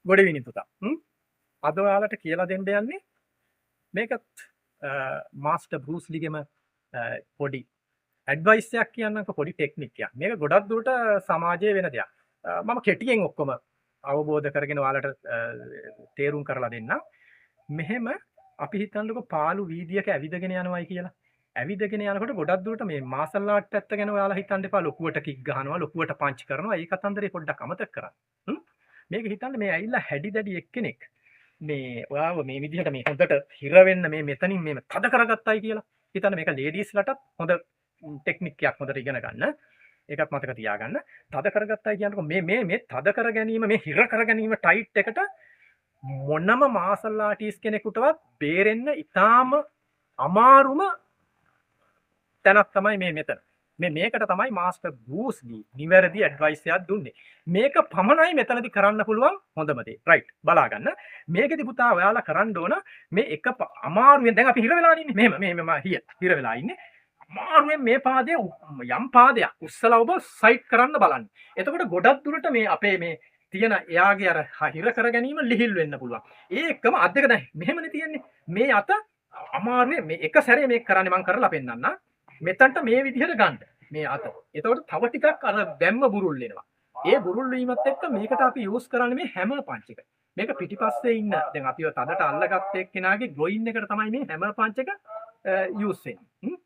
ගොඩ විනි පුතා. අද ඔයාලට කියලා දෙන්න යන්නේ මේකත් මාස්ටර් බෲස් ලීගෙම පොඩි ඇඩ්වයිස් එකක් කියන්නම්කො පොඩි ටෙක්නික් එකක්. මේක ගොඩක් දුරට සමාජයේ වෙන දෙයක්. මම කෙටියෙන් ඔක්කොම අවබෝධ කරගෙන ඔයාලට තේරුම් කරලා දෙන්නම්. මෙහෙම අපි හිතන්නකො පාළු වීදියක ඇවිදගෙන යනවායි කියලා. ඇවිදගෙන යනකොට ගොඩක් දුරට මේ මාසල් ආර්ට් පැත්ත ගැන ඔයාලා හිතන්න එපා. ලොකුවට කික් ගහනවා, ලොකුවට පංච් කරනවා. ඒ කතන්දරේ පොඩ්ඩක් අමතක කරන්න. මේක හිතන්න මේ ඇවිල්ලා හැඩි දැඩි එක්කෙනෙක් මේ ඔයාව මේ විදිහට මේ හොඳට හිර වෙන්න මේ මෙතනින් මේ තද කරගත්තයි කියලා. හිතන්න මේක ලේඩීස්ලටත් හොඳ ටෙක්නික් එකක් හොඳට ඉගෙන ගන්න. ඒකත් මතක තියාගන්න. තද කරගත්තයි කියනකො මේ තද කර ගැනීම, මේ හිර කර ගැනීම ටයිට් එකට මොනම මාසල් ආටිස් කෙනෙකුටවත් බේරෙන්න ඉතාම අමාරුම තැනක් තමයි මේ මෙතන. මේකට තමයි මාස්ටර් බෲස් ලී නිවැරදි ඇඩ්වයිස් එකක් දුන්නේ. මේක පමණයි මෙතනදී කරන්න පුළුවන් හොඳම දේ. රයිට්. බලා ගන්න. මේකෙදි පුතා ඔයාලා කරන්න ඕන මේ එක අමාරුවෙන් දැන් අපි හිර වෙලා ඉන්නේ. මෙහෙම හිර වෙලා ඉන්නේ. අමාරුවෙන් මේ පාදයේ යම් පාදයක් උස්සලා ඔබ සයිඩ් කරන්න බලන්න. එතකොට ගොඩක් දුරට මේ අපේ මේ තියෙන එයාගේ අර හිර කර ගැනීම ලිහිල් වෙන්න පුළුවන්. ඒ එක්කම අත් දෙක දැන් මෙහෙමනේ තියෙන්නේ. මේ අත අමාරුවේ මේ එක සැරේ මේක කරන්නේ මම කරලා පෙන්නන්නම්. මෙතනට මේ විදිහට ගන්න මේ අත. එතකොට තව ටිකක් අර බැම්ම බුරුල් වෙනවා. ඒ බුරුල් වීමත් එක්ක මේකට අපි යූස් කරන්නේ මේ හැමර් පන්ච් එක. මේක පිටිපස්සේ ඉන්න දැන් අපිව තදට අල්ලගත්ත එක්කෙනාගේ ග්ලොයින් එකට තමයි මේ හැමර් පන්ච් එක යූස් වෙන්නේ.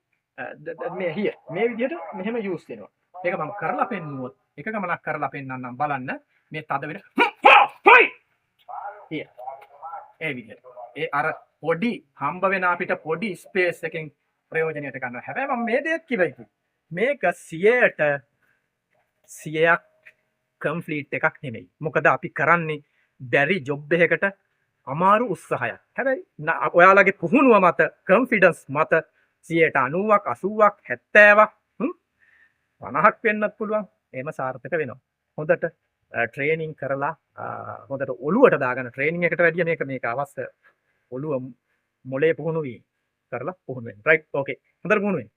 මේ විදිහට මෙහෙම යූස් වෙනවා. මේක මම කරලා පෙන්නුවොත් එක ගමනක් කරලා පෙන්නන්නම් බලන්න මේ තද වෙන ඒ විදිහට. ඒ අර පොඩි හම්බ වෙන අපිට පොඩි ස්පේස් එකෙන් ප්‍රයෝජනයට ගන්නවා. හැබැයි මම මේ දෙයක් කිව්වයි. මේක 100ක් කම්ප්ලීට් එකක් නෙමෙයි. මොකද අපි කරන්නේ බැරි ජොබ් එකකට අමාරු උත්සාහයක්. හැබැයි ඔයාලගේ පුහුණුව මත, කොන්ෆිඩන්ස් මත 90ක් 80ක් 70ක් 50ක් වෙන්නත් පුළුවන්. එහෙම සාර්ථක වෙනවා. හොඳට ට්‍රේනින් කරලා හොඳට ඔළුවට දාගන්න ට්‍රේනින් එකට වැඩිය මේක අවශ්‍ය ඔළුව මොලේ පුහුණු වී කරලා පුහුණු වෙන්න. රයිට්. ඕකේ. හොඳට පුහුණු වෙන්න.